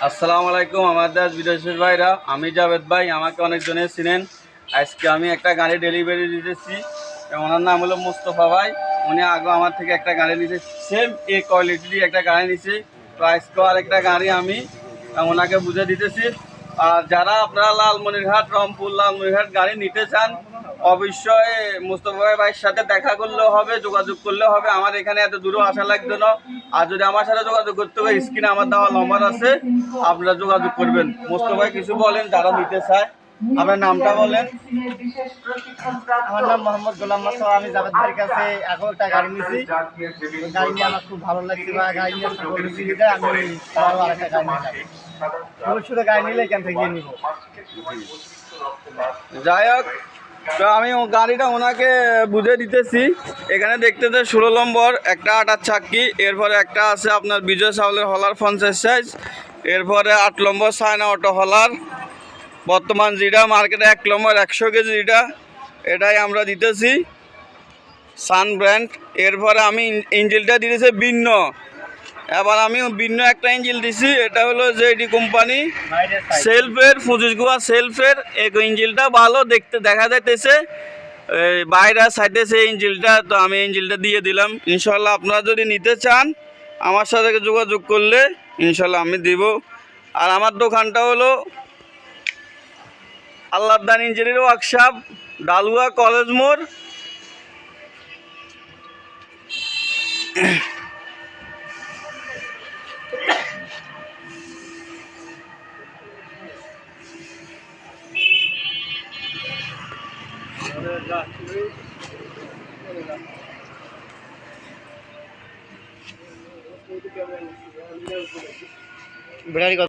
আসসালামু আলাইকুম আমার দেশ বিদেশের ভাইরা, আমি জাভেদ ভাই। আমাকে অনেকজনে চিনেন। আজকে আমি একটা গাড়ি ডেলিভারি দিতেছি। ওনার নাম হলো মুস্তফা ভাই। উনি আগে আমার থেকে একটা গাড়ি নিছে, সেম এই কোয়ালিটির একটা গাড়ি নিছে। তো আজকে আর একটা গাড়ি আমি ওনাকে বুঝে দিতেছি। আর যারা আপনারা লালমনিরহাট, রংপুর লালমনিরহাট গাড়ি নিতে চান, অবশ্যই মুস্তফা ভাইয়ের সাথে দেখা করলেও হবে, যোগাযোগ করলেও হবে। আমার এখানে এত দূরও আসা লাগবে না। আর যদি আমার সাথে যোগাযোগ করতে হবে, স্ক্রিনে আমার দেওয়া নম্বর আছে, আপনারা যোগাযোগ করবেন। মুস্তফা ভাই কিছু বলেন যারা নিতে চায়। আপনার নামটা বলেন। আমার নাম মোহাম্মদ গোলাম মাসুদ। আমি জাভেদ ভাইয়ের কাছে এখন একটা গাড়ি নিয়েছি। গাড়ি নিয়ে আমার খুব ভালো লাগছে বা গাড়ি নিয়ে সুবিধা আমি আরও আরেকটা গাড়ি নিলাম। ভবিষ্যতে গাড়ি নিলে এখান থেকে নিব। যাই হোক, তো আমি গাড়িটা ওনাকে বুঝে দিতেছি। এখানে দেখতেছে 16 নম্বর একটা 8 চাক্কি, এরপরে একটা আছে আপনার বিজয় চাউলের হলার 50 সাইজ, এরপরে 8 নম্বর চায়না অটো হলার। বর্তমান যেটা মার্কেটে 1 নম্বর 100 কেজি যেটা, এটাই আমরা দিতেছি সান ব্র্যান্ড। এরপরে আমি ইঞ্জিলটা দিতেছি ভিন্ন। এবার আমি ভিন্ন একটা ইঞ্জিল দিছি, এটা হলো জেডি কোম্পানি সেলফের 25 গোয়া সেলফের। এই ইঞ্জিলটা ভালো দেখতে দেখা যাইতেছে, বাইরে সাইডে সেই ইঞ্জিলটা। তো আমি ইঞ্জিলটা দিয়ে দিলাম। ইনশাল্লাহ আপনারা যদি নিতে চান আমার সাথে যোগাযোগ করলে ইনশাল্লাহ আমি দিব। আর আমার দোকানটা হলো আল্লাহদান ইঞ্জিনিয়ারিং ওয়ার্কশপ, ডালুয়া কলেজ মোড়। ব্যাটারি